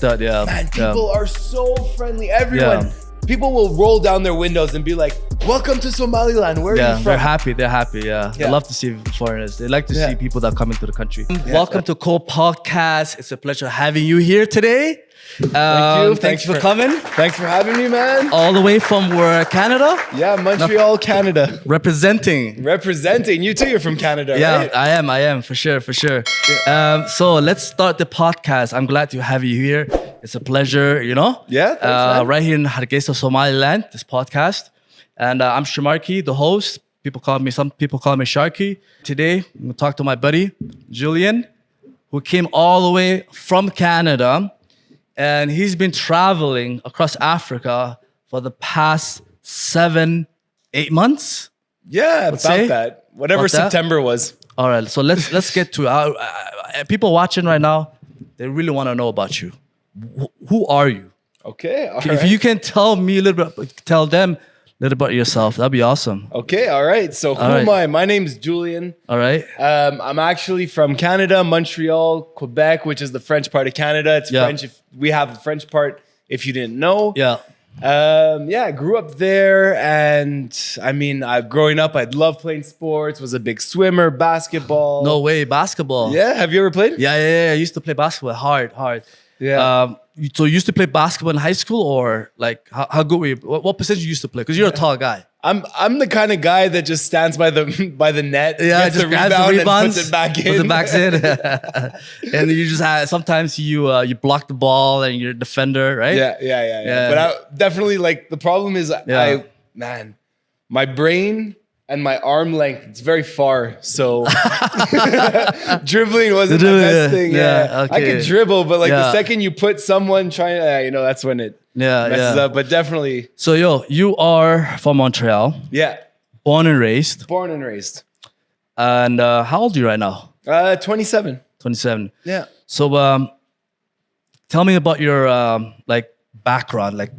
that, yeah. Man, people are so friendly. Everyone. Yeah. People will roll down their windows and be like, welcome to Somaliland. Where are you from? They're happy, yeah. They love to see foreigners. They like to see people that come into the country. Welcome to Cole Podcast. It's a pleasure having you here today. Thank you. Thanks for coming. Thanks for having me, man. All the way from where, Canada? Yeah, Montreal, Canada. Representing. You too, you're from Canada, right? I am, for sure. Yeah. So let's start the podcast. I'm glad to have you here. It's a pleasure, you know? Yeah, thanks, man. Right here in Hargeisa, Somaliland, this podcast. And I'm Junkie, the host. Some people call me Sharky. Today, I'm gonna talk to my buddy, Julian, who came all the way from Canada. And he's been traveling across Africa for the past 7-8 months. Yeah, about that. Whatever September was. All right, so let's get to it. People watching right now, they really want to know about you. Who are you? Okay, If you can tell me a little bit, tell them a little about yourself, that'd be awesome. Okay, all right. So who am I? My name's Julian. All right. I'm actually from Canada, Montreal, Quebec, which is the French part of Canada. It's French. We have a French part, if you didn't know. Yeah. I grew up there, and I mean, growing up, I'd love playing sports. Was a big swimmer, basketball. No way, basketball. Yeah, have you ever played? Yeah. I used to play basketball hard. Yeah. So you used to play basketball in high school, or like how good were you? What percentage you used to play? Because you're a tall guy. I'm the kind of guy that just stands by the net, gets the grabs rebound, the rebounds, and puts it back in. And you just sometimes you block the ball and you're a defender, right? Yeah. But I definitely, like, the problem is my brain and my arm length, it's very far. So dribbling wasn't the best thing. Yeah. Okay. I could dribble, but like the second you put someone trying, that's when it messes up. But definitely. So you are from Montreal. Yeah. Born and raised. And how old are you right now? 27. 27. Yeah. So tell me about your background. Like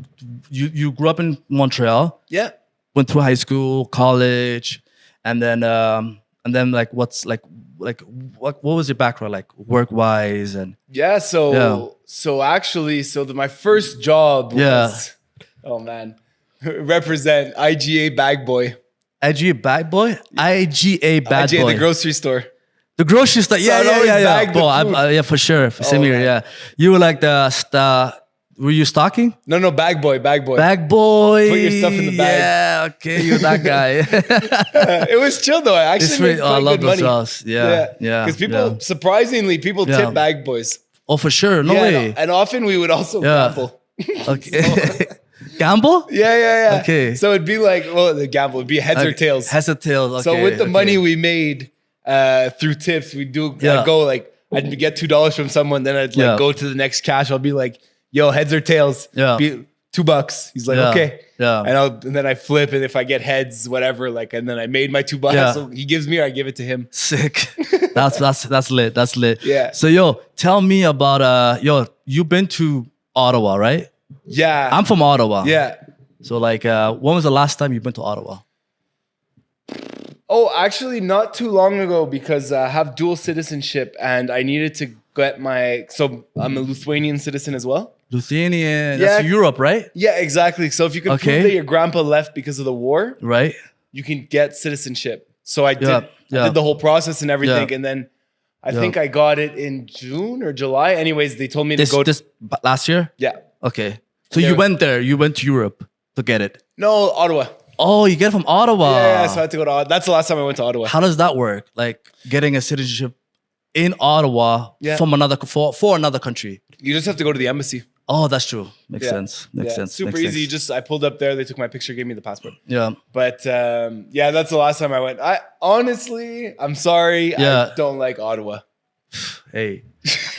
you grew up in Montreal. Yeah. Went through high school, college, and then like what was your background like work wise and my first job was represent IGA bag boy. IGA bag boy? IGA bag boy. The grocery store. The grocery store. Yeah. Bro, for sure. Same here. Yeah. You were like were you stocking? No, bag boy. Bag boy. Put your stuff in the bag. Yeah, okay, you're that guy. It was chill though. I actually made I love good money. Those Yeah. Because surprisingly, people tip bag boys. Oh, for sure. No way. And often we would also gamble. Okay. Gamble? Yeah. Okay. So it'd be like, the gamble would be heads or tails. Heads or tails. Okay. So with the money we made through tips, we'd I'd get $2 from someone, then I'd go to the next cash. I'll be like, yo, heads or tails? Yeah. $2. He's like, okay. Yeah. And then I flip, and if I get heads, whatever, and then I made my $2. Yeah. So he gives me, or I give it to him. Sick. That's lit. That's lit. Yeah. So tell me about you've been to Ottawa, right? Yeah. I'm from Ottawa. Yeah. So when was the last time you've been to Ottawa? Oh, actually not too long ago, because I have dual citizenship and I needed to get so I'm a Lithuanian citizen as well. Lithuanian, that's Europe, right? Yeah, exactly. So if you can prove that your grandpa left because of the war, right, you can get citizenship. So I did. I did the whole process and everything, and then I think I got it in June or July. Anyways, they told me to go. This last year? Yeah. Okay. So you went there. You went to Europe to get it. No, Ottawa. Oh, you get it from Ottawa. Yeah. So I had to go to Ottawa. That's the last time I went to Ottawa. How does that work? Like getting a citizenship in Ottawa from for another country. You just have to go to the embassy. Oh, that's true. Makes sense. Makes sense. Super easy. I pulled up there. They took my picture, gave me the passport. Yeah. But that's the last time I went. I'm sorry. Yeah. I don't like Ottawa. Hey,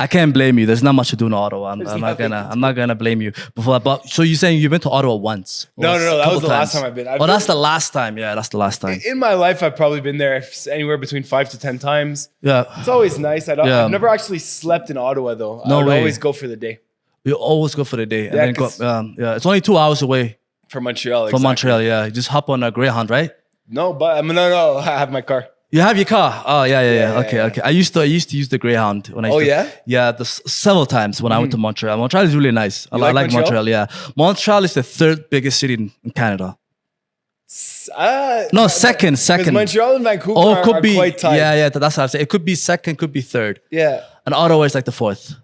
I can't blame you. There's not much to do in Ottawa. I'm not gonna blame you. But so you're saying you've been to Ottawa once? No. That was the last time I've been. That's the last time. Yeah, that's the last time. In my life, I've probably been there anywhere between 5 to 10 times. Yeah. It's always nice. I've never actually slept in Ottawa though. I would always go for the day. You always go for the day. And then it's only 2 hours away from Montreal. From Montreal, yeah. You just hop on a Greyhound, right? No, but no. I have my car. You have your car? Oh yeah. Yeah, Okay, yeah. okay. I used to use the Greyhound when I. Used Oh, to, yeah? Yeah, several times when I went to Montreal. Montreal is really nice. I like like Montreal? Montreal. Yeah, Montreal is the third biggest city in Canada. No, second. Because Montreal and Vancouver Oh, it could are be. quite tight. Yeah. That's what I'm saying. It could be second, could be third, Yeah. and Ottawa is like the fourth.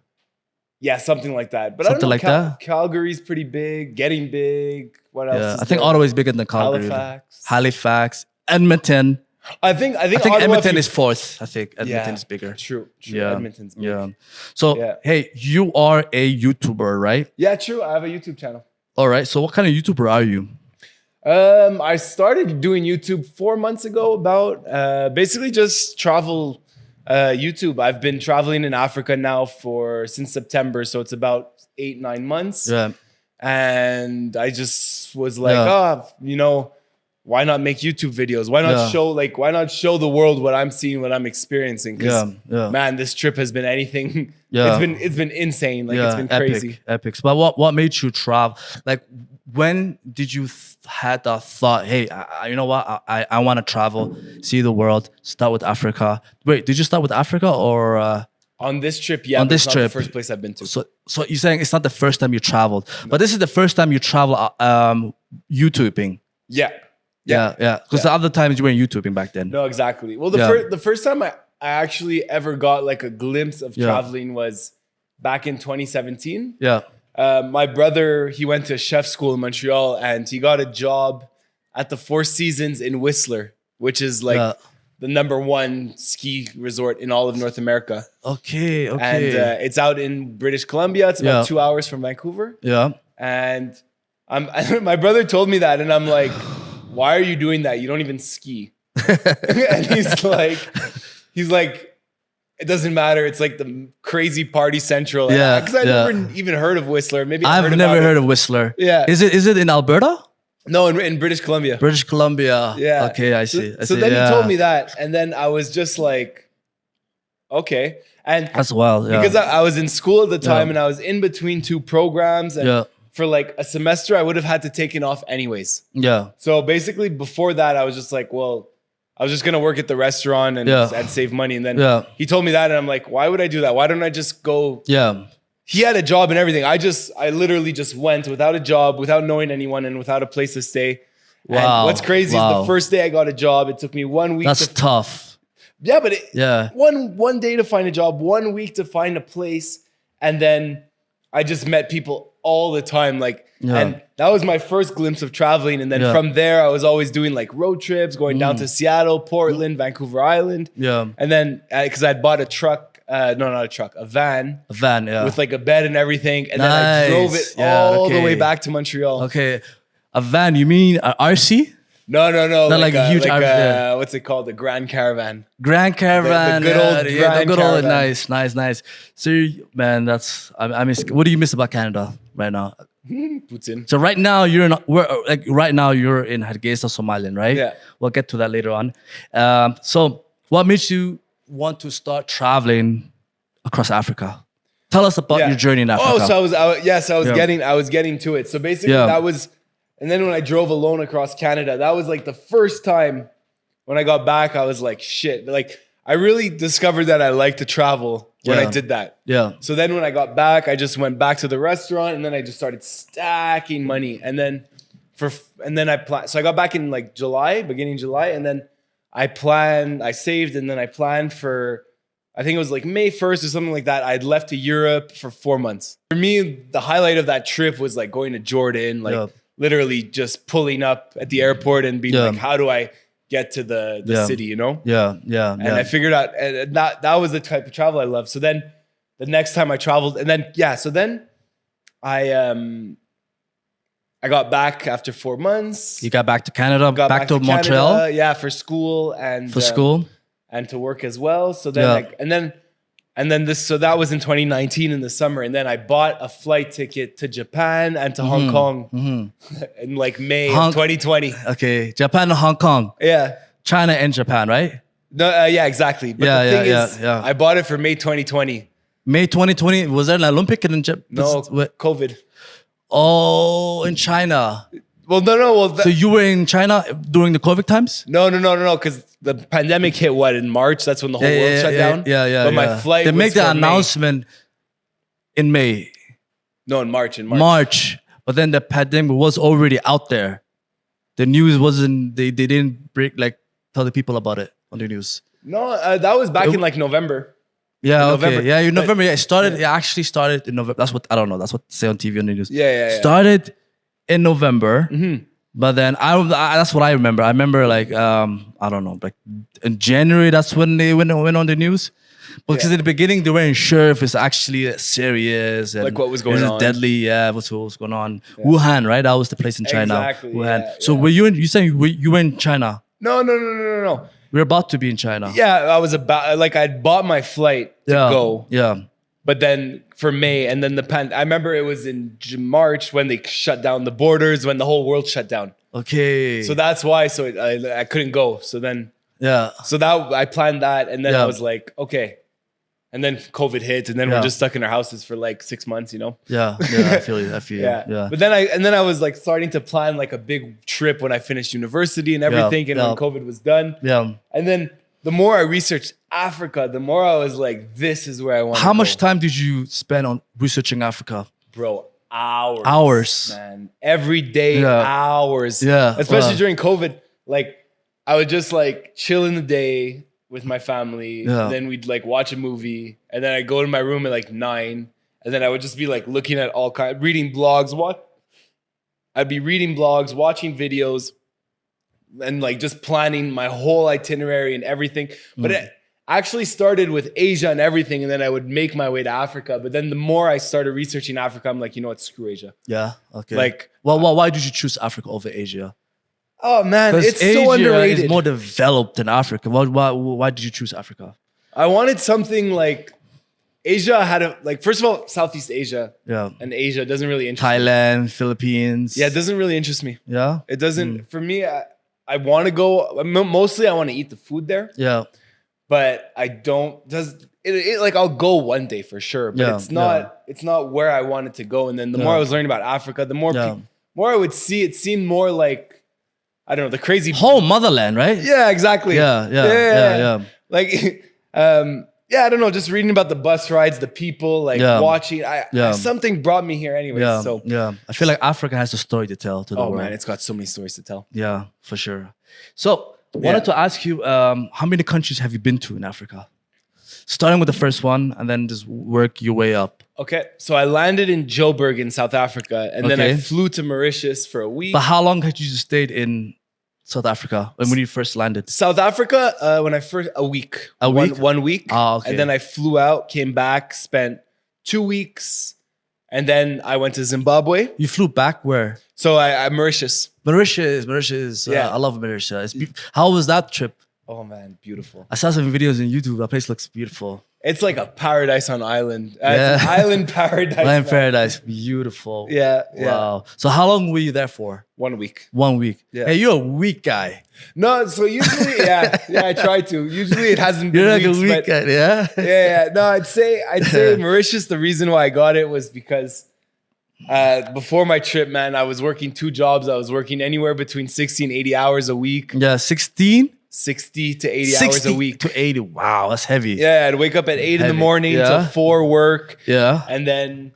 Yeah, something like that. But Something I don't know, like that? Calgary's pretty big, getting big. What else? Yeah, is I think there? Ottawa is bigger than Calgary. Halifax, Edmonton. I think I think Ottawa, Edmonton is fourth. I think Edmonton Yeah, is bigger. True. Yeah, Edmonton's big. yeah. So Yeah. hey, you are a YouTuber, right? Yeah, true. I have a YouTube channel. All right. So what kind of YouTuber are you? I started doing YouTube 4 months ago. About basically just travel YouTube. I've been traveling in Africa now since September, so it's about 8-9 months. Yeah. And I just was like, Yeah. why not make YouTube videos? Why not show the world what I'm seeing, what I'm experiencing? 'Cause, Yeah. man, this trip has been anything. Yeah. It's been insane. Like it's been crazy. Epic. But what made you travel? Like, when did you had that thought? Hey, you know what? I want to travel, see the world. Start with Africa. Wait, did you start with Africa or? On this trip, yeah. On but this it's not trip. the first place I've been to. So you're saying it's not the first time you traveled, but this is the first time you travel YouTubing. Yeah. Yeah. Because the other times you weren't YouTubing back then. No, exactly. Well, Yeah. the first time I actually ever got like a glimpse of traveling was back in 2017. Yeah. My brother, he went to chef school in Montreal and he got a job at the Four Seasons in Whistler, which is like the #1 ski resort in all of North America. Okay. And it's out in British Columbia. It's about 2 hours from Vancouver. Yeah. And my brother told me that and I'm like, why are you doing that? You don't even ski. And he's like, it doesn't matter. It's like the crazy party central. Yeah, Because I never even heard of Whistler. Maybe I've never heard of Whistler. Yeah. Is it in Alberta? No, in British Columbia. British Columbia. Yeah. Okay, I see. So then he told me that, and then I was just like, okay. And That's wild. Yeah. because I was in school at the time, and I was in between 2 programs, and for like a semester, I would have had to take it off anyways. Yeah. So basically, before that, I was just like, well, I was just gonna work at the restaurant and save money. And then he told me that, and I'm like, why would I do that? Why don't I just go? Yeah. He had a job and everything. I literally just went without a job, without knowing anyone, and without a place to stay. Wow. And what's crazy is the first day I got a job, it took me 1 week. That's tough. Yeah, but one day to find a job, 1 week to find a place, and then I just met people all the time. And that was my first glimpse of traveling. And then from there, I was always doing like road trips, going down to Seattle, Portland, Vancouver Island. Yeah. And then because I'd bought a truck, no, not a truck, a van. A van, with like a bed and everything. And then I drove it all the way back to Montreal. Okay. A van, you mean a RC? No. Not like a huge RC. What's it called? The Grand Caravan. Grand Caravan. The good old Grand Caravan. Nice. So, man, I miss. What do you miss about Canada right now? Putin. So right now you're in Hargeisa, Somaliland, right? Yeah. We'll get to that later on. So what makes you want to start traveling across Africa? Tell us about your journey in Africa. Oh, so I was getting to it. So basically that was, and then when I drove alone across Canada, that was like the first time when I got back, I was like, shit. Like I really discovered that I like to travel when I did that. Yeah. So then when I got back, I just went back to the restaurant and then I just started stacking money. And then so I got back in like beginning July. And then I saved and then I planned for, I think it was like May 1st or something like that. I'd left to Europe for 4 months. For me, the highlight of that trip was like going to Jordan, literally just pulling up at the airport and being like, how do I get to the city, you know? Yeah. And I figured out and that was the type of travel I love. So then the next time I traveled and then, so then I got back after 4 months. You got back to Canada, back to Montreal? Canada, for school and and to work as well. So then so that was in 2019 in the summer. And then I bought a flight ticket to Japan and to Hong Kong in like May of 2020. Okay, Japan and Hong Kong. Yeah. China and Japan, right? No, exactly. But the thing is, I bought it for May 2020. May 2020, was there an Olympic in Japan? No, COVID. Oh, in China. Well, no. Well, So you were in China during the COVID times? no. Because the pandemic hit in March. That's when the whole world shut down. Yeah. But my flight. They was make the for May. announcement in May, No, in March. March. But then the pandemic was already out there. The news wasn't. They didn't tell the people about it on the news. No, that was back in like November. Yeah, In okay. November. Yeah, in But- November. Yeah, it started. It actually started in November. That's what I don't know. That's what they say on TV on the news. Yeah. Started in November. Mm-hmm. But then that's what I remember. I remember like I don't know, like in January. That's when they went on the news. Because Yeah. in the beginning they weren't sure if it's actually serious and Like what was going is it on. deadly. Yeah, what was going on? Wuhan, right? That was the place in China. Exactly, Wuhan. yeah, So yeah. were you saying you were in China? No. We're about to be in China. Yeah, I was I'd bought my flight to go, Yeah. but then for May, and then I remember it was in March when they shut down the borders, when the whole world shut down. Okay. So that's why. So I couldn't go. So then, yeah. that I planned that, and then Yeah. I was like, okay. And then COVID hit, and then Yeah. we're just stuck in our houses for like 6 months, you know. Yeah. I feel you. Yeah. But then I was like starting to plan like a big trip when I finished university and everything, and when COVID was done. Yeah. And then the more I researched Africa, the more I was like, this is where I want to go. How much time did you spend on researching Africa? Bro, hours. Hours. Man. Every day, Yeah. hours. Yeah. Especially Wow. during COVID. Like, I would just like chill in the day with my family. Yeah. And then we'd like watch a movie. And then I'd go to my room at like 9. And then I would just be like looking at all kinds, reading blogs. I'd be reading blogs, watching videos, and like just planning my whole itinerary and everything. But it actually started with Asia and everything, and then I would make my way to Africa. But then the more I started researching Africa, I'm like, you know what, screw Asia. Yeah. Okay. Like, well, why did you choose Africa over Asia? oh man, it's Asia so underrated. is more developed than Africa. Why did you choose Africa? I wanted something like Asia had first of all, Southeast Asia Yeah. and Asia doesn't really interest me. Thailand, Philippines. Yeah, it doesn't really interest me. Yeah. It doesn't, for me, I want to go, mostly I want to eat the food there. Yeah. But I don't like I'll go one day for sure, but Yeah, it's not where I wanted to go. And then the more I was learning about Africa, the more more I would see, it seemed more like, I don't know, the crazy Whole motherland, right? Yeah, exactly. Yeah. Like I don't know, just reading about the bus rides, the people, like watching. Something brought me here anyway. Yeah. So Yeah. I feel like Africa has a story to tell to the world. oh man, it's got so many stories to tell. Yeah, for sure. So wanted to ask you, how many countries have you been to in Africa? Starting with the first one and then just work your way up. Okay, so I landed in Joburg in South Africa, and then I Okay. flew to Mauritius for a week. But how long had you stayed in South Africa when you first landed? South Africa, a week. A week? One week. Ah, okay. And then I flew out, came back, spent 2 weeks, and then I went to Zimbabwe. You flew back where? So I Mauritius. Mauritius. Yeah. I love Mauritius. How was that trip? Oh man, beautiful. I saw some videos on YouTube. That place looks beautiful. It's like a paradise on island. It's Yeah. an island paradise. Land man. Paradise, beautiful. Yeah. Wow. So how long were you there for? 1 week. 1 week. Yeah. Hey, you're a week guy. No, so usually, yeah, I try to. Usually it hasn't been You're like weeks, a week but guy, yeah? yeah. No, I'd say Mauritius. The reason why I got it was because before my trip, man, I was working 2 jobs. I was working anywhere between 60 and 80 hours a week. Yeah, 16? 60 to 80 hours a week. to 80. Wow, that's heavy. Yeah, I'd wake up at 8 in the Heavy. morning Yeah. to 4 work, Yeah. and then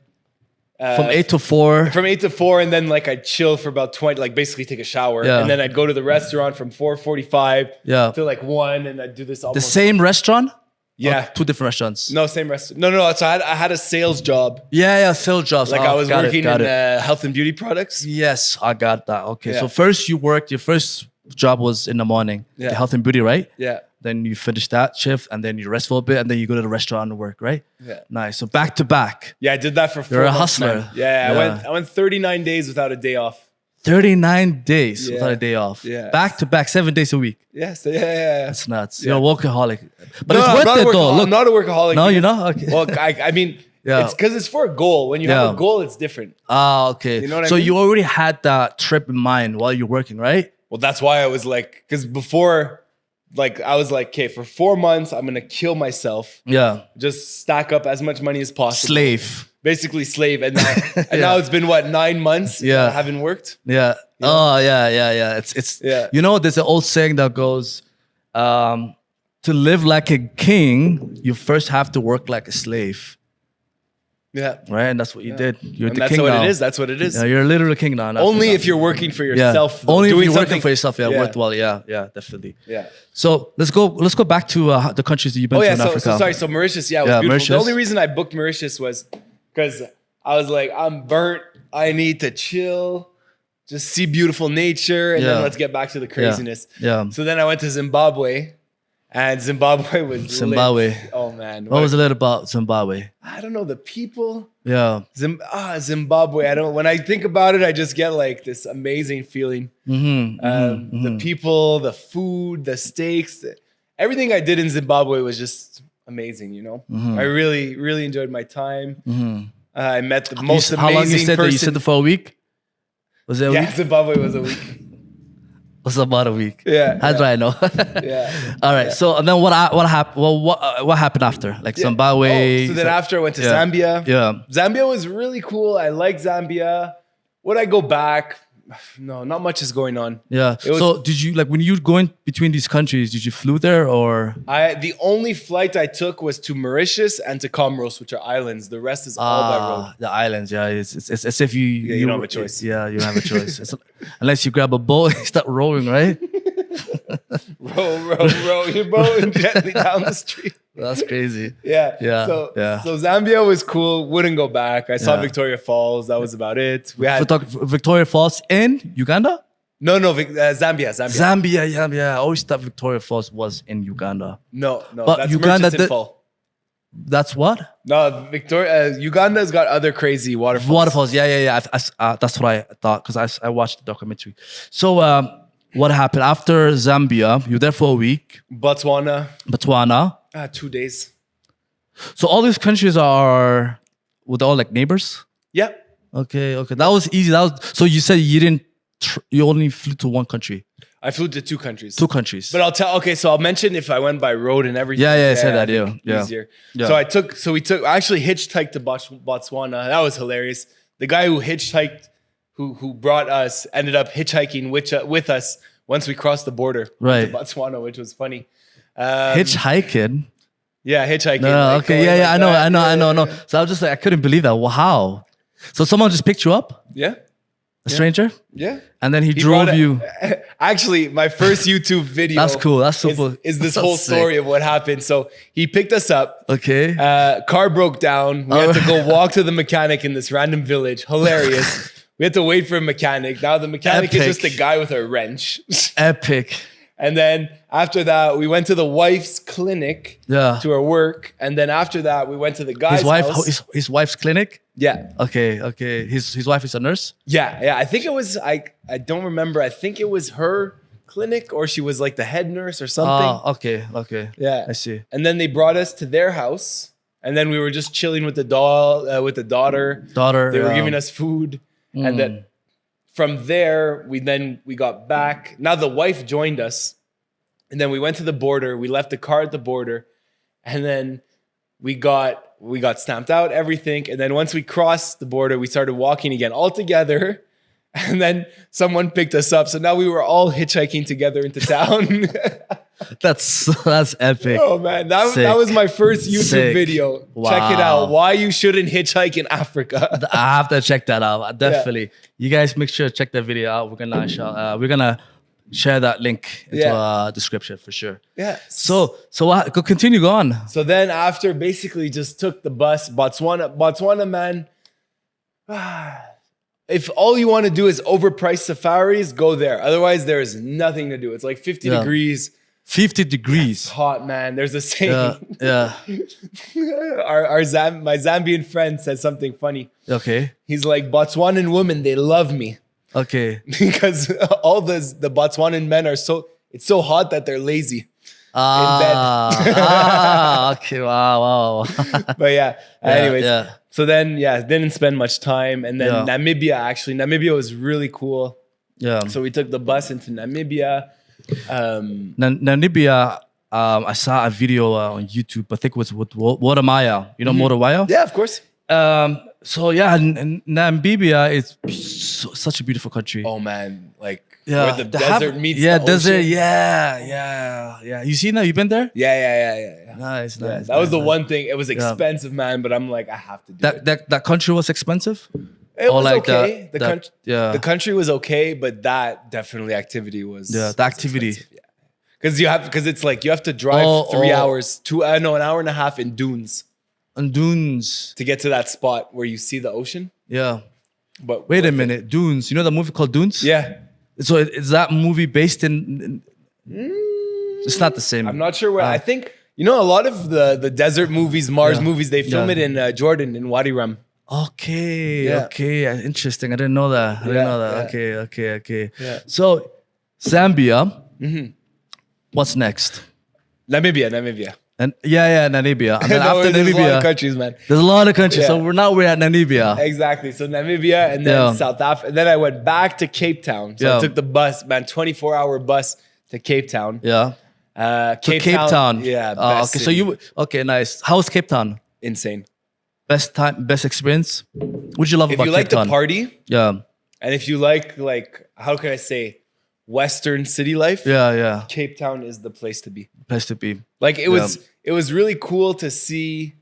From 8 to 4. from 8 to 4, and then like I'd chill for about 20, like basically take a shower, Yeah. and then I'd go to the restaurant from 4:45 Yeah. to like 1, and I'd do this The almost. same restaurant? Yeah. Or 2 different restaurants? No, same restaurant. No. So I had a sales job. Yeah, sales jobs. Like I was got working got in it. health and beauty products. Yes, I got that. Okay, Yeah. so first you worked, your first job was in the morning, Yeah. the health and beauty, right? Yeah. Then you finish that shift and then you rest for a bit and then you go to the restaurant and work, right? Yeah. Nice. So back to back, Yeah, I did that for 4 You're a months, hustler. man. Yeah, Yeah. I went 39 days without a day off. 39 days Yeah. without a day off. Yeah. Back to back, 7 days a week. Yeah, so yeah. That's nuts. Yeah. You're a workaholic. But No, it's I'm worth not a it though. workaholic. Look, I'm not a workaholic. no, because- you're not? Okay. Well, I mean, Yeah. it's because it's for a goal. When you have Yeah. a goal, it's different. Ah, okay. You know what I so mean? you already had that trip in mind while you're working, right? Well, that's why I was like, because before, like, I was like, okay, for 4 months, I'm gonna kill myself. Yeah. Just stack up as much money as possible. Slave. basically slave. And now it's been what, 9 months? Yeah. I haven't worked. Yeah. Oh, yeah. It's Yeah. You know, there's an old saying that goes, to live like a king, you first have to work like a slave. Yeah. Right? And that's what you did. You're And the that's king what now. it is. That's what it is. Yeah, you're literally king now. Only if you're working for yeah. yourself. Though, Only if doing you're working something for yourself. Yeah, Yeah. worthwhile. Yeah, definitely. Yeah. So let's go back to the countries that you've been Oh to yeah. in So Africa. sorry. So Mauritius. Yeah, it was Yeah, beautiful. Mauritius. The only reason I booked Mauritius was because I was like, I'm burnt. I need to chill, just see beautiful nature, and Yeah. then let's get back to the craziness. Yeah. So then I went to Zimbabwe, and Zimbabwe was Zimbabwe. lit. Oh man. What was it about Zimbabwe? I don't know the people. Yeah. Zimbabwe. When I think about it, I just get like this amazing feeling. The people, the food, the steaks, everything I did in Zimbabwe was just amazing. You know, I really, really enjoyed my time. I met the most amazing How long you stayed there? You person. stayed there for a week? Was it a Yeah, week? Zimbabwe was a week. Was about a week? Yeah, How do I know? Yeah. All right. So and then what happened? Well, what happened after? Like Zimbabwe. Oh, so then after I went to Zambia. Yeah. Zambia was really cool. I like Zambia. Would I go back? No, not much is going on. Yeah. It was- So did you like when you going between these countries? Did you flew there or? The only flight I took was to Mauritius and to Comoros, which are islands. The rest is all by road. The islands. Yeah. It's as if you don't have a choice. Yeah, you don't have a choice. Unless you grab a boat and start rowing, right? row your boat gently down the street. That's crazy. Yeah. Yeah, So, yeah. so Zambia was cool. Wouldn't go back. I saw Yeah. Victoria Falls. That was about it. We had Victoria Falls in Uganda. no, Zambia. Zambia, yeah. I always thought Victoria Falls was in Uganda. No, But that's Uganda Murchison did- Fall. That's what? No, Uganda's got other crazy waterfalls. Waterfalls. Yeah. That's what I thought because I watched the documentary. So what happened after Zambia? You're there for a week. Botswana, Botswana. 2 days. So all these countries are with all like neighbors. Yeah. Okay. That was easy. So you said you didn't. You only flew to one country. I flew to 2 countries. 2 countries. But so I'll mention if I went by road and everything. Yeah, I said that, I think yeah. Easier. Yeah. I actually hitchhiked to Botswana. That was hilarious. The guy who hitchhiked, who brought us, ended up hitchhiking with us once we crossed the border Right. to Botswana, which was funny. Hitchhiking. Yeah, hitchhiking. No, like okay, going yeah, like I know. that. No. So I was just like, I couldn't believe that. Well, how? So someone just picked you up, Yeah, a stranger, yeah. and then he brought drove you. Actually, my first YouTube video. That's cool. That's super. Is this that's whole sick. story of what happened? So he picked us up. Okay. Car broke down. We had to go walk to the mechanic in this random village. Hilarious. We had to wait for a mechanic. Now the mechanic is Epic. just a guy with a wrench. Epic. And then after that, we went to the wife's clinic Yeah. to her work. And then after that, we went to the guy's house. His wife's clinic. Yeah. Okay. His wife is a nurse. Yeah. I think it was, I don't remember. I think it was her clinic or she was like the head nurse or something. Okay. Yeah. I see. And then they brought us to their house. And then we were just chilling with the daughter. They were giving us food. And then from there, we got back. Now the wife joined us. And then we went to the border. We left the car at the border. And then we got stamped out, everything. And then once we crossed the border, we started walking again all together. And then someone picked us up. So now we were all hitchhiking together into town. That's epic. Oh man, that was my first YouTube Sick. video. Wow. Check it out. Why you shouldn't hitchhike in Africa. I have to check that out. Definitely. You guys make sure to check that video out. We're gonna share that link into the description for sure. Yeah. So what? Go on. So then after basically just took the bus, Botswana, man. If all you want to do is overpriced safaris, go there. Otherwise, there is nothing to do. It's like 50 degrees. 50 degrees. It's hot, man. There's a saying. Yeah. My Zambian friend said something funny. Okay. He's like, Botswanan women, they love me. Okay. Because all the Botswanan men it's so hot that they're lazy. Okay. Wow. But yeah, anyways. Yeah. So then, didn't spend much time. And then Namibia was really cool. Yeah. So we took the bus into Namibia. Namibia, I saw a video on YouTube. I think it was with Watermaya. You know Watermaya? Yeah, of course. So yeah, Namibia is such a beautiful country. Oh man, like Yeah, where the they have- desert meets yeah, the desert. ocean. Yeah. You seen that? You been there? Yeah. Nice. Yeah, Nice. that was the nice. one thing. It was expensive, man, but I'm like, I have to do it. That country was expensive. It or was like okay. yeah. The country was okay, but that definitely activity was Yeah, the activity. Because it's like you have to drive 3 hours to an hour and a half in dunes And dunes. to get to that spot where you see the ocean. Yeah. But Wait a minute, Dunes. You know the movie called Dunes? Yeah, So is that movie based in it's not the same. I'm not sure where. I think a lot of the desert movies, Mars Yeah. movies, they film Yeah. it in Jordan in Wadi Rum. Okay. Yeah. Okay. Interesting. I didn't know that. I didn't know that. Yeah. Okay. Yeah. So Zambia. What's next? Namibia. And Namibia. And then No, after there's a lot Namibia, of countries, man. there's a lot of countries. So Yeah. we're at Namibia. Exactly. So Namibia and then Yeah. South Africa. And then I went back to Cape Town. So Yeah. I took the bus, man, 24-hour bus to Cape Town. Yeah. Cape Town. Yeah. Oh, best okay. So city. nice. How was Cape Town? Insane. Best time, best experience? What'd you love If about you Cape like to Town? party Yeah. and if you like how can I say, Western city life, Yeah. Cape Town is the place to be. Place to be. Like it was really cool to see.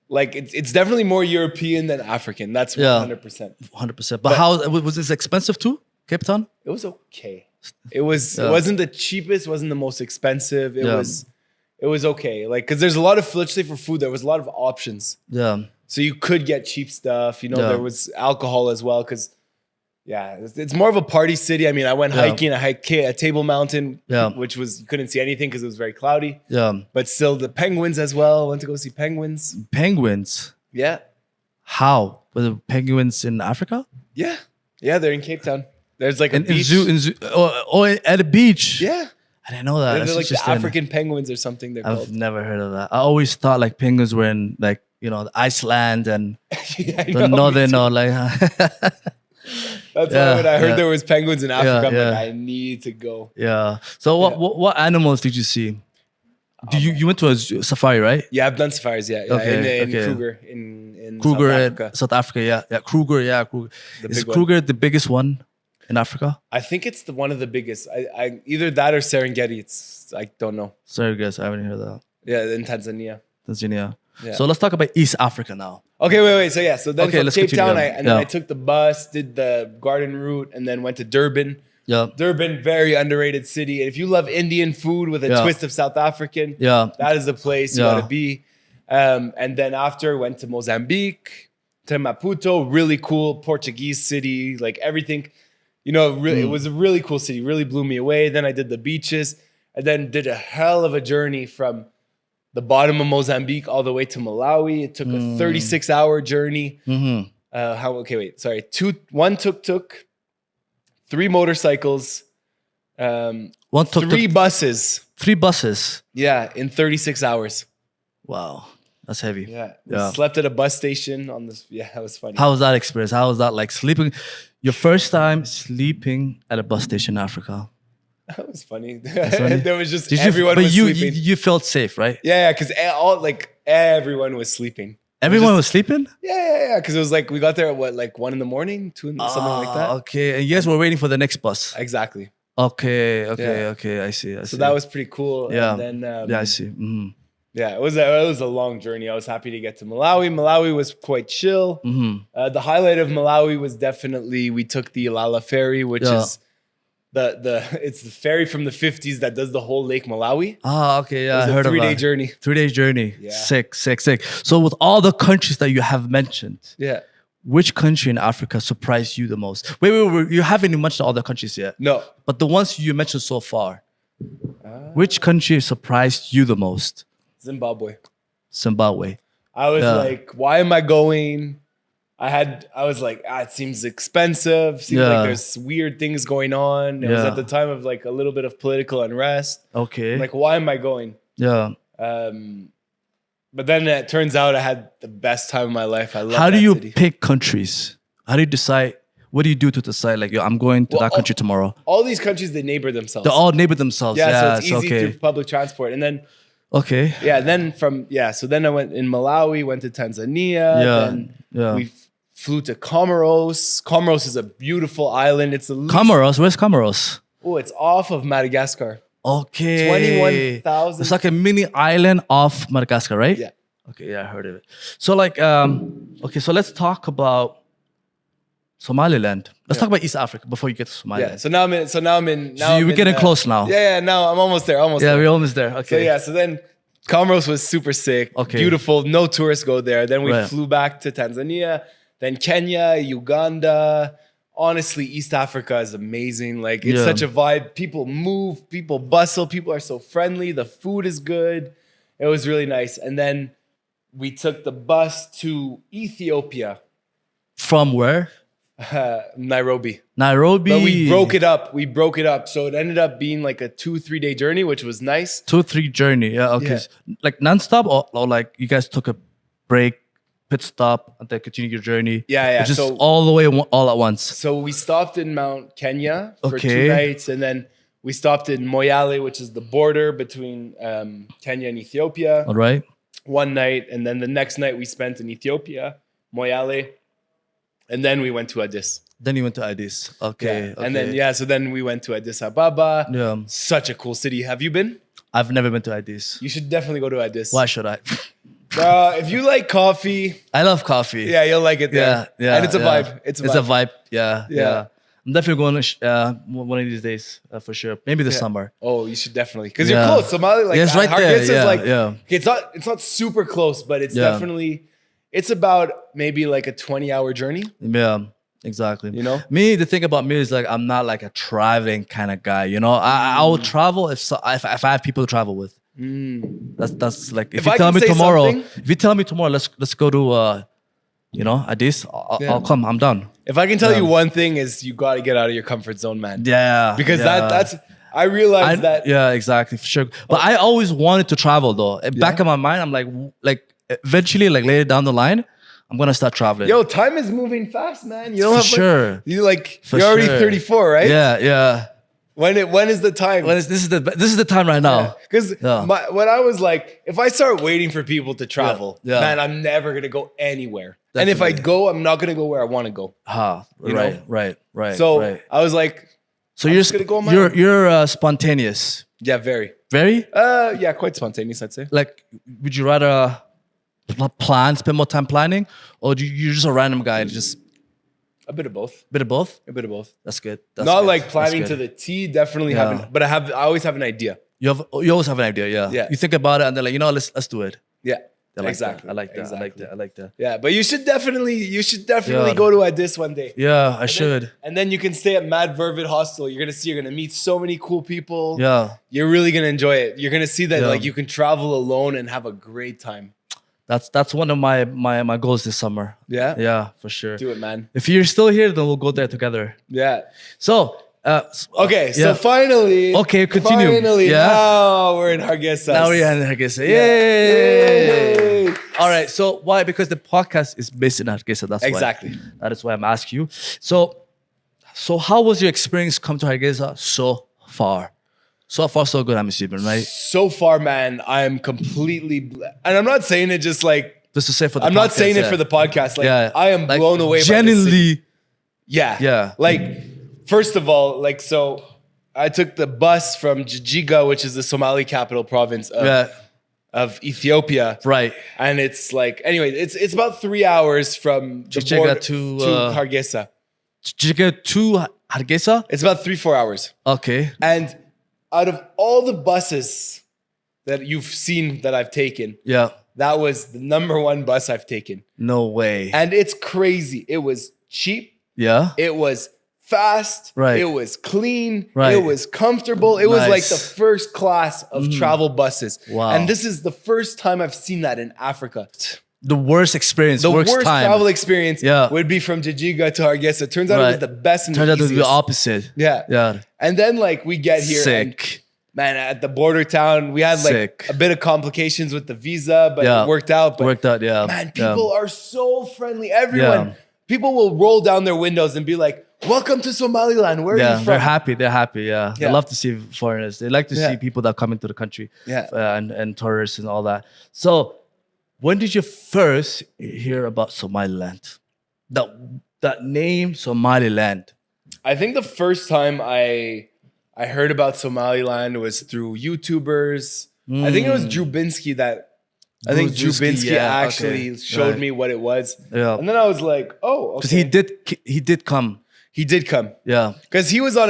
Like it's definitely more European than African. That's 100%. 100%. But how was this expensive too? Cape Town? It was okay. It wasn't the cheapest, wasn't the most expensive. It was okay. Like because there's a lot of, let's say for food, there was a lot of options. Yeah. So you could get cheap stuff. Yeah. There was alcohol as well because it's more of a party city. I mean, I went hiking. I hiked a Table Mountain, which was you couldn't see anything because it was very cloudy. Yeah. But still, the penguins as well. Went to go see penguins. Penguins. Yeah. How? Were the penguins in Africa? Yeah. Yeah, they're in Cape Town. There's like a In beach. zoo, at a beach. Yeah. I didn't know that. They're That's like the interesting. African penguins or something they're I've called. never heard of that. I always thought like penguins were in like, Iceland and Yeah, I the know, me northern too. or like That's why when I heard there was penguins in Africa, I'm yeah. like, I need to go. Yeah. So what animals did you see? You went to a safari, right? Yeah, I've done safaris. Yeah, Okay, in okay. Kruger in Kruger South in Africa. South Africa, yeah. Kruger. Is big one. Kruger the biggest one in Africa? I think it's one of the biggest. I either that or Serengeti. I don't know. Sorry guys, I haven't heard that. Yeah, in Tanzania. Tanzania. Yeah. So let's talk about East Africa now. Okay, wait. So then Okay, from let's Cape continue Town, on. then I took the bus, did the garden route, and then went to Durban. Yeah. Durban, very underrated city. And if you love Indian food with a Yeah. twist of South African, Yeah. that is the place you Yeah. gotta be. And then after went to Mozambique, to Maputo, really cool Portuguese city, like everything. Really, it was a really cool city. Really blew me away. Then I did the beaches, and then did a hell of a journey from the bottom of Mozambique all the way to Malawi. It took a 36-hour journey. Mm-hmm. One tuk-tuk, 3 motorcycles, One took 3 buses. 3 buses. Yeah, in 36 hours. Wow. That's heavy. Yeah. We Yeah. slept at a bus station on this. Yeah, that was funny. How was that experience? How was that like sleeping? Your first time sleeping at a bus station in Africa. That was funny. funny. There was just Did you, everyone but was you, sleeping. you felt safe, right? Yeah, because everyone was sleeping. Everyone was sleeping? Yeah. Because it was like we got there at 1 in the morning, 2 in something like that. Okay. And you guys were waiting for the next bus. Exactly. Okay. Yeah. I see. So that was pretty cool. Yeah. And then I see. Mm-hmm. yeah, it was a long journey. I was happy to get to Malawi. Malawi was quite chill. Mm-hmm. The highlight of Malawi was definitely we took the Ilala ferry, which is it's the ferry from the 50s that does the whole Lake Malawi. Okay. Yeah, It I was heard a of 3-day that. journey. 3-day journey. Yeah. Sick. So with all the countries that you have mentioned, Yeah. which country in Africa surprised you the most? Wait. You haven't even mentioned all the countries yet. No. But the ones you mentioned so far, which country surprised you the most? Zimbabwe. Zimbabwe. I was like, why am I going? I was like, it seems expensive. Seems like there's weird things going on. It was at the time of like a little bit of political unrest. Okay. I'm like, why am I going? Yeah. But then it turns out I had the best time of my life. I love How do that you city. pick countries? How do you decide? What do you do to decide? Like, I'm going to that country tomorrow. All these countries, they neighbor themselves. They all neighbor themselves. so it's easy okay. through public transport. And then Okay. Yeah, so then I went in Malawi, went to Tanzania, then we flew to Comoros. Comoros is a beautiful island. It's the least, Comoros. Where's Comoros? Oh, it's off of Madagascar. Okay. 21,000. It's like a mini island off Madagascar, right? Yeah. Okay, yeah, I heard of it. So like, okay, so let's talk about Somaliland. Let's talk about East Africa before you get to Somaliland. Yeah. So now I'm in. So we're getting close now. Yeah. Now I'm almost there. Yeah, we're almost there. Okay. So then Comoros was super sick. Okay. Beautiful. No tourists go there. Then we Right. flew back to Tanzania, then Kenya, Uganda. Honestly, East Africa is amazing. Like it's such a vibe. People move, people bustle, people are so friendly. The food is good. It was really nice. And then we took the bus to Ethiopia, From where? Nairobi. Nairobi. But we broke it up. So it ended up being like a 2-3 day journey, which was nice. 2-3 journey. Yeah. Okay. Yeah. Like nonstop, or like you guys took a break, pit stop, and then continue your journey. Yeah. Just So all the way, all at once. So we stopped in Mount Kenya for Okay. 2 nights, and then we stopped in Moyale, which is the border between Kenya and Ethiopia, All right. 1 night, and then the next night we spent in Ethiopia, Moyale, and then we went to Addis. Then you went to Addis. Okay. And then so then we went to Addis Ababa. Yeah. Such a cool city. Have you been? I've never been to Addis. You should definitely go to Addis. Why should I? If you like coffee, I love coffee. yeah, you'll like it there. Yeah. And it's a vibe. It's a vibe. Yeah. I'm definitely going to one of these days for sure. Maybe this summer. Oh, you should definitely, because Yeah. you're close. Somali, like Yeah, it's right there. Hargeisa Yeah, is like, yeah. okay, it's not super close, but it's Yeah. definitely, it's about maybe like a 20-hour journey. Yeah, exactly. You know? Me, the thing about me is like I'm not like a traveling kind of guy. You know, I will travel if I have people to travel with. That's like if you I tell can me say tomorrow, something- if you tell me tomorrow, let's go to Addis. I'll come. I'm done. If I can tell you one thing is you got to get out of your comfort zone, man. Yeah, Because yeah. that's, I realized that. Yeah, exactly, for sure. But I always wanted to travel though. Back in my mind, I'm like eventually, like later down the line, I'm gonna start traveling. Yo, time is moving fast, man. You don't For have sure. You're For you're already sure. 34, right? Yeah. When is the time? This is the time right now. Because Yeah. when I was like, if I start waiting for people to travel, Yeah. man, I'm never gonna go anywhere. And if I Definitely. go, I'm not gonna go where I want to go. You know? Right. So right. I was like, So I'm just gonna go on my own. you're spontaneous. yeah, very, Very yeah, quite spontaneous, I'd say. like. Would you rather spend more time planning, or you're just a random guy? Just A bit of both. bit of both. A bit of both. That's good. That's Not good. like That's planning good. to the T. Definitely Yeah. haven't, but I always have an idea. You always have an idea. Yeah. Yeah. You think about it and then like let's do it. Yeah, I like exactly. That. I like that. Exactly. I like that. Yeah, but you should definitely Yeah. go to Addis one day. Yeah, I should. And then you can stay at Mad Vervid Hostel. You're gonna meet so many cool people. Yeah. You're really gonna enjoy it. You're gonna see that Yeah. like you can travel alone and have a great time. That's one of my goals this summer. Yeah? Yeah, for sure. Do it, man. If you're still here, then we'll go there together. Yeah. So, Okay, so yeah. finally. Okay, continue. Finally, Yeah. now we're in Hargeisa. Now we're in Hargeisa. Yeah. Yay! Yay! All right. So why? Because the podcast is based in Hargeisa. That's Exactly. why. That is why I'm asking you. So how was your experience come to Hargeisa so far? So far, so good. I'm assuming, right? So far, man, I'm completely, and I'm not saying it just like, Just to say for the I'm not podcast, saying it yeah. for the podcast. Like, Yeah. I am Like, blown away by this city. genuinely. Yeah. Yeah. Like, first of all, like, so I took the bus from Jijiga, which is the Somali capital province of Ethiopia. Right. And it's like, anyway, it's about 3 hours from the Jijiga border to, to Hargeisa. Did you get to Hargeisa? It's about 3-4 hours. Okay. And out of all the buses that you've seen that I've taken, Yeah. that was the number one bus I've taken. No way. And it's crazy. It was cheap. Yeah. It was fast. Right. It was clean. Right. It was comfortable. It was like Nice. the first class of travel buses. Wow. And this is the first time I've seen that in Africa. The worst experience. The worst worst time. travel experience Yeah. would be from Jijiga to Hargeisa. Turns out it was Right. the best and Turned the out to be the easiest. opposite. Yeah. Yeah. And then like we get here and, Sick. man, at the border town, we had like Sick. a bit of complications with the visa, but Yeah. it worked out. But Worked out. Yeah. man, Yeah. people are so friendly. Everyone, Yeah. people will roll down their windows and be like, welcome to Somaliland. Where are you Yeah, from? they're happy. They're happy. Yeah. Yeah. They love to see foreigners. They like to Yeah. see people that come into the country. Yeah. And tourists and all that. So, when did you first hear about Somaliland? That name, Somaliland. I think the first time I heard about Somaliland was through YouTubers. I think it was Drubinski that I think Drubinski actually showed me what it was. Yeah. And then I was like, oh, Because okay. he did come. He did come. Yeah. Because he was on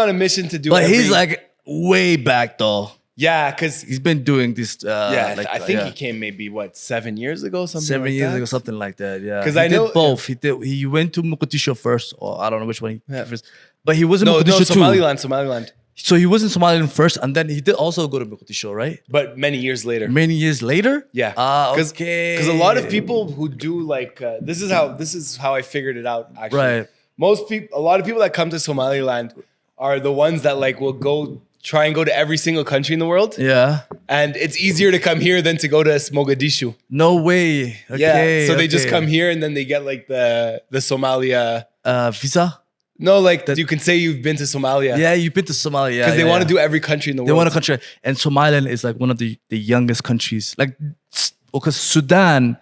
a mission to do But every, he's like way back though. yeah, because He's been doing this. I think he came maybe 7 years ago, something 7 like years that? ago, something like that. Yeah, 'Cause he I did know- both. He went to Mogadishu first, or I don't know which one he Yeah. first. But he was in No, Mogadishu too. Somaliland. So he was in Somaliland first, and then he did also go to Mogadishu, right? But many years later. Many years later. Yeah. Okay. Because a lot of people who do like this is how I figured it out actually. Right. A lot of people that come to Somaliland are the ones that like will try and go to every single country in the world. Yeah. And it's easier to come here than to go to Mogadishu. No way. Okay. Yeah. So they just okay. come here and then they get like the Somalia. Visa. No, like you can say you've been to Somalia. Yeah, you've been to Somalia. Because they want to do every country in the They world. want a country, and Somaliland is like one of the youngest countries. Like, because Sudan,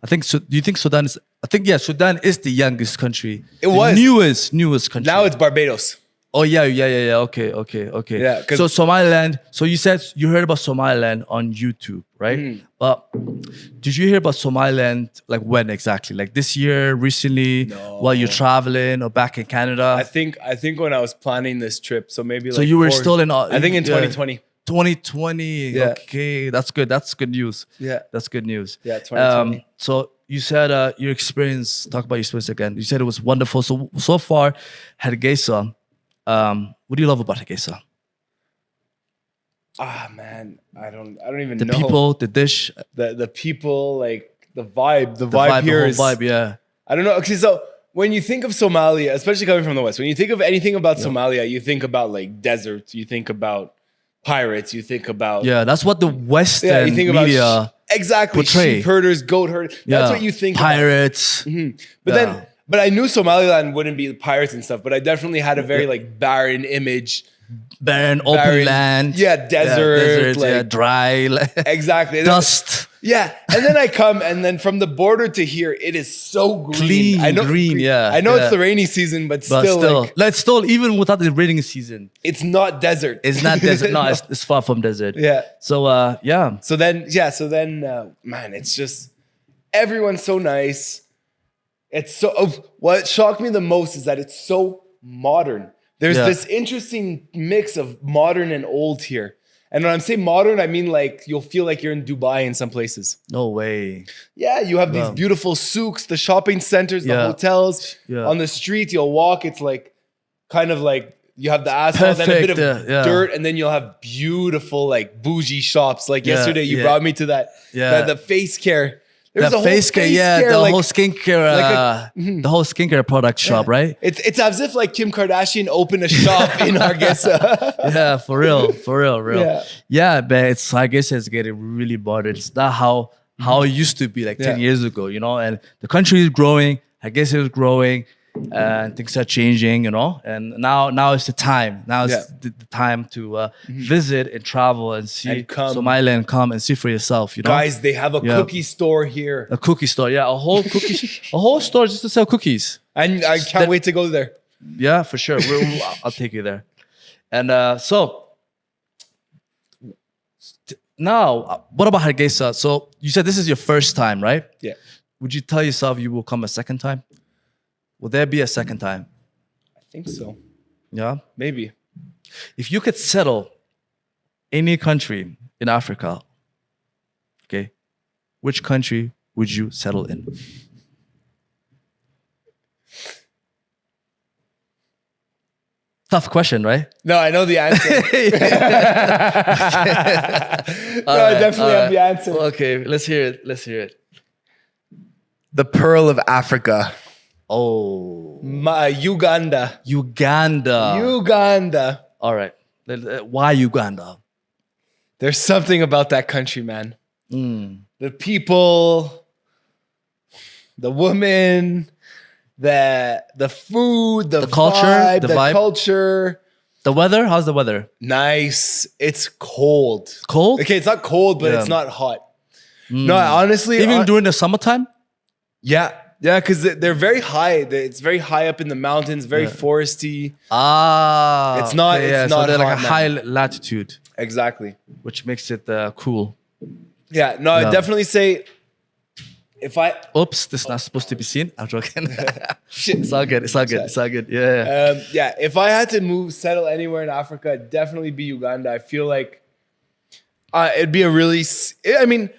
I think. Do you think Sudan is? I think Sudan is the youngest country. It was. newest country. Now it's Barbados. Oh yeah. Okay. Yeah, 'cause- So Somaliland. So you said you heard about Somaliland on YouTube, right? Mm-hmm. But did you hear about Somaliland like when exactly? Like this year, recently, while you're traveling, or back in Canada? I think when I was planning this trip, so maybe So like you were 4 still in. I think in 2020. 2020. Yeah. Okay, that's good. That's good news. Yeah. That's good news. Yeah, 2020. So you said your experience. Talk about your experience again. You said it was wonderful. So far, Hargeisa. What do you love about Hargeisa? Ah man, I don't even The know. people, the dish, the people, like the vibe. The the vibe vibe, here the is whole vibe. Yeah. I don't know. Okay, so when you think of Somalia, especially coming from the West, when you think of anything about Somalia, you think about like deserts, you think about pirates, you think about Yeah, that's what the Western you think media. about exactly portray. sheep herders, goat herders. That's what you think about. Pirates. But I knew Somaliland wouldn't be pirates and stuff, but I definitely had a very like barren image. Barren, open land. Yeah, desert, like- dry. Exactly. Dust. Yeah, and then I come, and then from the border to here, it is so green. Clean, I know, green, yeah, I know yeah. it's the rainy season, but But still, still, like, let's still, even without the rainy season, it's not desert. it's not desert. No, it's far from desert. Yeah. So, yeah. So then, man, it's just everyone's so nice. It's so. What shocked me the most is that it's so modern. There's Yeah. this interesting mix of modern and old here. And when I'm saying modern, I mean like you'll feel like you're in Dubai in some places. No way. Yeah, you have these Wow. beautiful souks, the shopping centers, the Yeah. hotels. Yeah. On the street, you'll walk. It's like kind of like you have the asphalt, then a bit of Perfect, yeah. dirt, and then you'll have beautiful like bougie shops. Like Yeah, yesterday, you yeah. brought me to that. Yeah. The face care. There's The a whole face care, yeah, the like- whole skincare, the whole skincare product shop, right? It's as if like Kim Kardashian opened a shop in Hargeisa. Yeah, for real, real. Yeah. Yeah, but I guess it's getting really modern. It's not how it used to be like 10 Yeah. years ago, you know. And the country is growing. I guess it is growing, and things are changing, you know. And now it's the time. Now it's Yeah. the time to visit and travel and see And come. Somaliland. Come and see for yourself, you know. Guys, they have a Yeah. cookie store here. A cookie store, yeah, a whole a whole store just to sell cookies. And I can't wait to go there. Yeah, for sure. I'll take you there. And now, what about Hargeisa? So you said this is your first time, right? Yeah. Would you tell yourself you will come a second time? Will there be a second time? I think so. Yeah. Maybe. If you could settle any country in Africa, okay, which country would you settle in? Tough question, right? No, I know the answer. I definitely have the answer. Okay, let's hear it. Let's hear it. The Pearl of Africa. Oh, Uganda. Uganda. Uganda. All right. Why Uganda? There's something about that country, man. Mm. The people, the woman, the food, the culture, vibe, the the vibe. culture. The weather? How's the weather? Nice. It's cold. Cold? Okay, it's not cold, but Yeah. it's not hot. No, honestly, Even during the summertime? yeah, because they're very high. It's very high up in the mountains, very foresty. Ah. It's not- okay, it's yeah, not so they're like a hot, high man. latitude, Exactly. which makes it cool. Yeah. No, Yeah. I'd definitely say if I Oops, this is not supposed to be seen. I'm joking. shit. It's all good. It's all good. It's all good. Yeah. Yeah, if I had to settle anywhere in Africa, it'd definitely be Uganda. I feel like it'd be a really, I mean,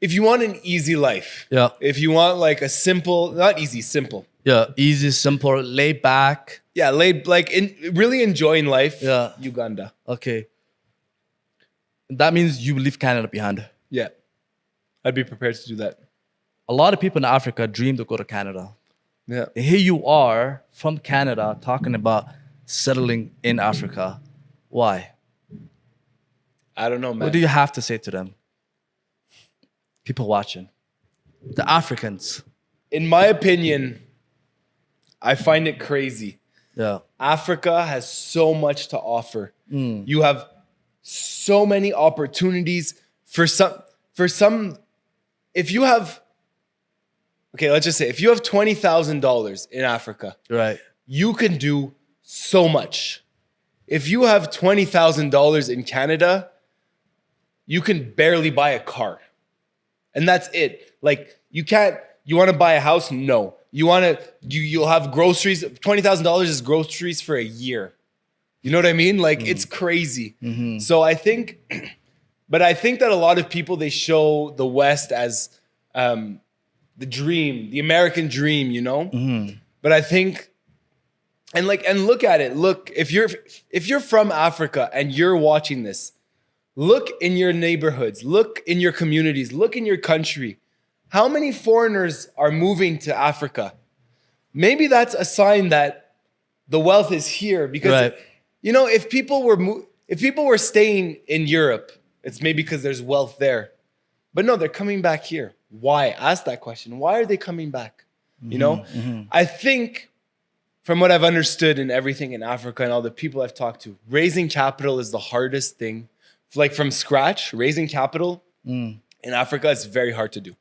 if you want an easy life, Yeah. if you want like a simple, not easy, simple. Yeah. Easy, simple, laid back. Yeah, really enjoying life. Yeah. Uganda. Okay. That means you leave Canada behind. Yeah, I'd be prepared to do that. A lot of people in Africa dream to go to Canada. Yeah. Here you are from Canada talking about settling in Africa. Why? I don't know, man. What do you have to say to them? People watching. The Africans. In my opinion, I find it crazy. Yeah. Africa has so much to offer. You have so many opportunities for some. If you have, okay, let's just say if you have $20,000 in Africa, Right. you can do so much. If you have $20,000 in Canada, you can barely buy a car. And that's it. Like you want to buy a house? No. You'll have groceries. $20,000 is groceries for a year. You know what I mean? Like it's crazy. So I think that a lot of people, they show the West as the dream, the American dream, you know? But I think, and look at it. Look, if you're from Africa and you're watching this, look in your neighborhoods, look in your communities, look in your country. How many foreigners are moving to Africa? Maybe that's a sign that the wealth is here because, Right. you know, if people were staying in Europe, it's maybe because there's wealth there. But no, they're coming back here. Why? Ask that question. Why are they coming back? You know, I think from what I've understood in everything in Africa and all the people I've talked to, raising capital is the hardest thing. Like from scratch, raising capital in Africa is very hard to do.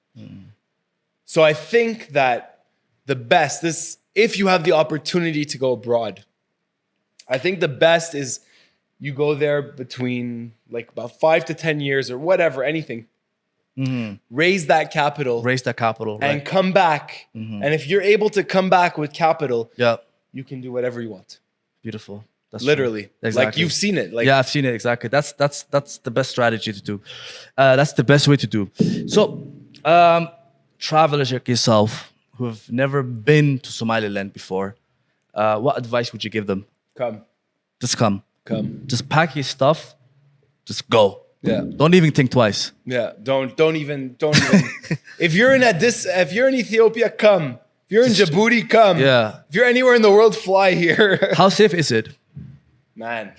So I think that the best, if you have the opportunity to go abroad, I think the best is you go there between like about 5 to 10 years or whatever, anything. Raise that capital. Raise that capital. Right. And come back. And if you're able to come back with capital, Yeah. you can do whatever you want. Beautiful. That's Literally. true. Exactly. Like you've seen it. Like Yeah, I've seen it exactly. That's the best strategy to do. That's the best way to do. So, travelers like yourself who have never been to Somaliland before, what advice would you give them? come. Just come. Just pack your stuff. Just go. Yeah. Don't even think twice. Yeah. Don't even if you're in Ethiopia, come. If you're in Djibouti, come. Yeah. If you're anywhere in the world, fly here. How safe is it? Man.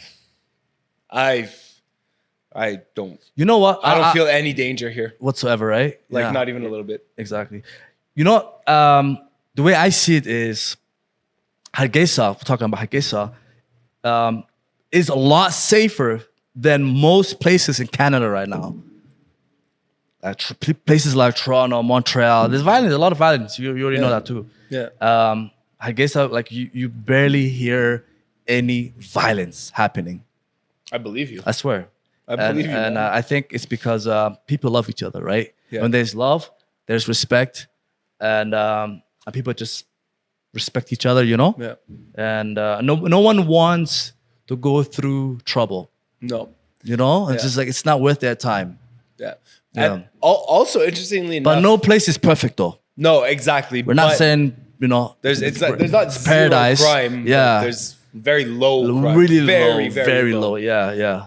I don't You know what? I don't feel any danger here. whatsoever, right? Like Yeah. not even a little bit. Exactly. You know, the way I see it is Hargeisa, we're talking about Hargeisa, is a lot safer than most places in Canada right now. Like places like Toronto, Montreal, there's violence, a lot of violence. You already know that too. Yeah. Hargeisa, like you barely hear any violence happening. I believe you. I swear. I believe you. And man. I think it's because people love each other, right? Yeah. When there's love, there's respect, and people just respect each other, you know? Yeah. And no one wants to go through trouble, No. you know? It's Yeah. just like, it's not worth their time. Yeah. Yeah. And also interestingly enough. But no place is perfect, though. No, exactly. We're not but saying, you know, there's not zero paradise. crime. Yeah. But there's very low crime. really very, low, very, very low. low. Yeah.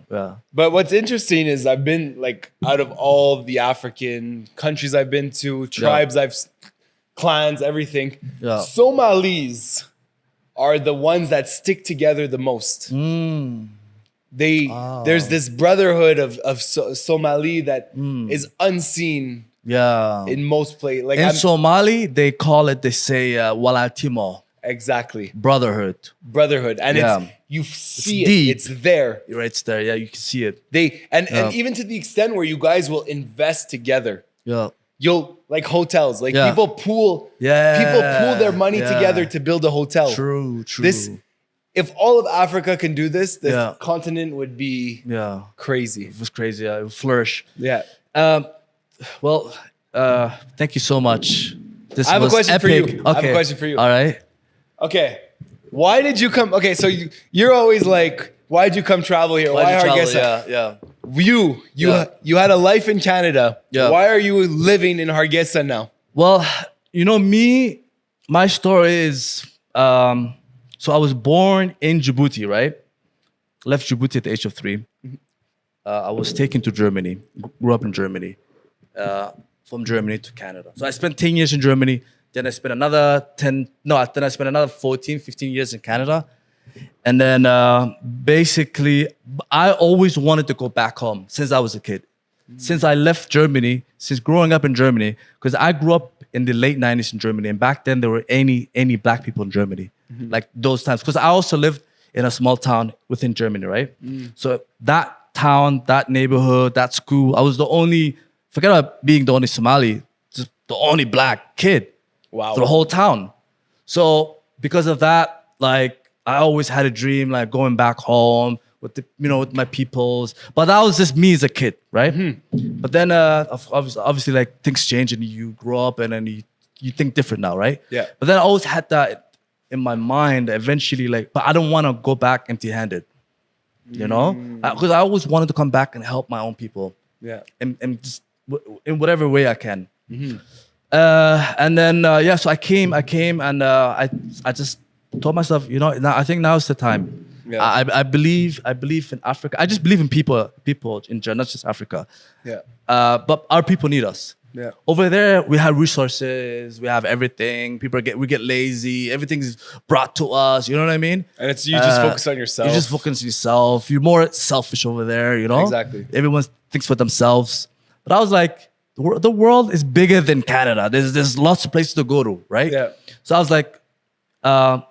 know? But what's interesting is I've been like out of all the African countries I've been to, tribes clans, everything. Yeah. Somalis are the ones that stick together the most. There's this brotherhood of Somali that is unseen Yeah. in most places. Like In Somali, they call it, they say, walatimo, exactly brotherhood. brotherhood, and Yeah. it's you see it. deep. It's there. Right, it's there. Yeah, you can see it. They and Yeah. even to the extent where you guys will invest together. Yeah. You'll like hotels. Like Yeah. people pool their money Yeah. together to build a hotel. True. This if all of Africa can do this, the Yeah. continent would be Yeah. crazy. It was crazy. Yeah, it would flourish. Yeah. Well, thank you so much. This I have a was question for you. epic. I have a question for you. All right. Okay. Why did you come? Okay, so you're always like, why'd you come travel here? Why Why'd you travel? Hargeisa? Yeah. You had a life in Canada. Yeah. Why are you living in Hargeisa now? Well, my story is, so I was born in Djibouti, right? Left Djibouti at the age of 3. I was taken to Germany, grew up in Germany, from Germany to Canada. So I spent 10 years in Germany. Then I spent another 14, 15 years in Canada. And then basically, I always wanted to go back home since I was a kid. Since I left Germany, since growing up in Germany, because I grew up in the late 90s in Germany. And back then, there were any black people in Germany, like those times. Because I also lived in a small town within Germany, right? So that town, that neighborhood, that school, I was the only, forget about being the only Somali, just the only black kid. Wow. For the whole town. So because of that, like I always had a dream, like going back home with with my peoples. But that was just me as a kid, right? But then obviously like things change and you grow up and then you think different now, right? Yeah. But then I always had that in my mind eventually, like, but I don't want to go back empty-handed, because I always wanted to come back and help my own people. Yeah. And just in whatever way I can. And then so I came and I just told myself, now, I think now's the time. Yeah. I believe in Africa. I just believe in people in general, not just Africa. Yeah. But our people need us. Yeah. Over there, we have resources, we have everything. We get lazy. Everything's brought to us. You know what I mean? And it's you just focus on yourself. You just focus on yourself. You're more selfish over there. Exactly. Everyone thinks for themselves. But I was like, the world is bigger than Canada. There's lots of places to go to, right? Yeah. So I was like,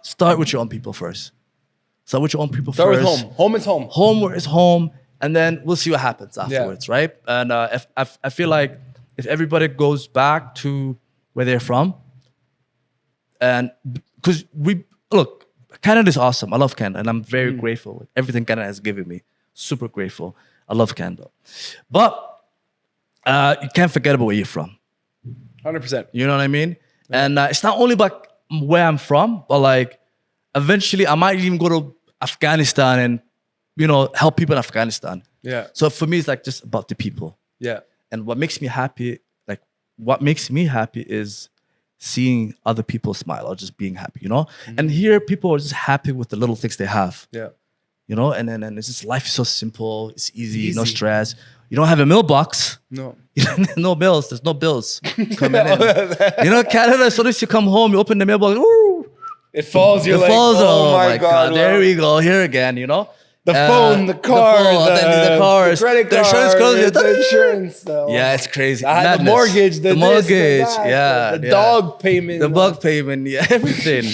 start with your own people first. Start with your own people Start first. with home. Home is home. Home is home, and then we'll see what happens afterwards, right? And I feel like if everybody goes back to where they're from, and because Canada is awesome. I love Canada, and I'm very grateful with everything Canada has given me. Super grateful. I love Canada, but you can't forget about where you're from. 100%. You know what I mean? And it's not only about where I'm from, but like eventually I might even go to Afghanistan and help people in Afghanistan. Yeah. So for me, it's like just about the people. Yeah. And what makes me happy is seeing other people smile or just being happy, And here people are just happy with the little things they have. Yeah. And then it's just life is so simple, it's easy, no stress. You don't have a mailbox. No. No bills. There's no bills coming in. Canada, as soon as you come home, you open the mailbox. Ooh, it falls. You're it like, falls. oh my God. There we go. Here again, The phone, the car, the cars, the credit the insurance card, goes, the insurance. Yeah, it's crazy. I had the Madness. mortgage, the mortgage, this, the that, yeah, the dog payment, the bug payment, yeah, everything.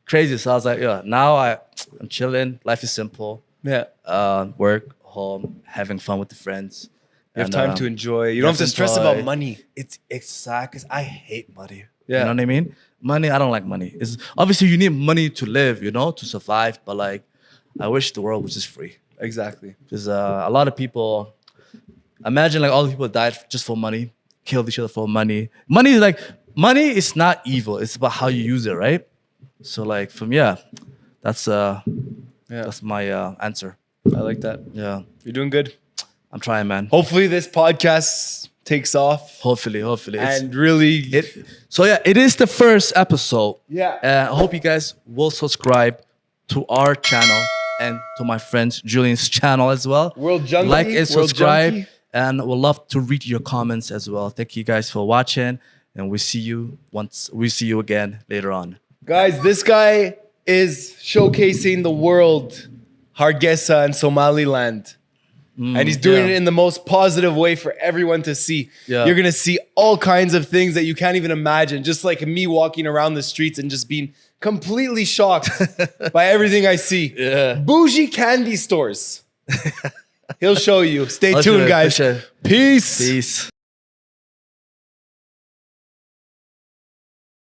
Crazy. So I was like, now I'm chilling. Life is simple. Yeah. Work, home, having fun with the friends. You have time to enjoy. You don't have to stress about money. It's exact. I hate money. Yeah. You know what I mean? Money, I don't like money. It's obviously you need money to live, to survive. But like, I wish the world was just free. Exactly. Because a lot of people, imagine like all the people died just for money, killed each other for money. Money is not evil. It's about how you use it, right? So like that's my answer. I like that. Yeah. You're doing good. I'm trying, man. Hopefully this podcast takes off. Hopefully. And really. It is the first episode. Yeah. I hope you guys will subscribe to our channel and to my friends Julian's channel as well. Worldjunkie. Like and subscribe. Worldjunkie. And we'll love to read your comments as well. Thank you guys for watching. And we see you again later on. Guys, this guy is showcasing the world, Hargeisa and Somaliland. And he's doing yeah. it in the most positive way for everyone to see. Yeah. You're going to see all kinds of things that you can't even imagine. Just like me walking around the streets and just being completely shocked by everything I see. Yeah. Bougie candy stores. He'll show you. Stay I'll show tuned, you, guys. for sure. Peace. Peace.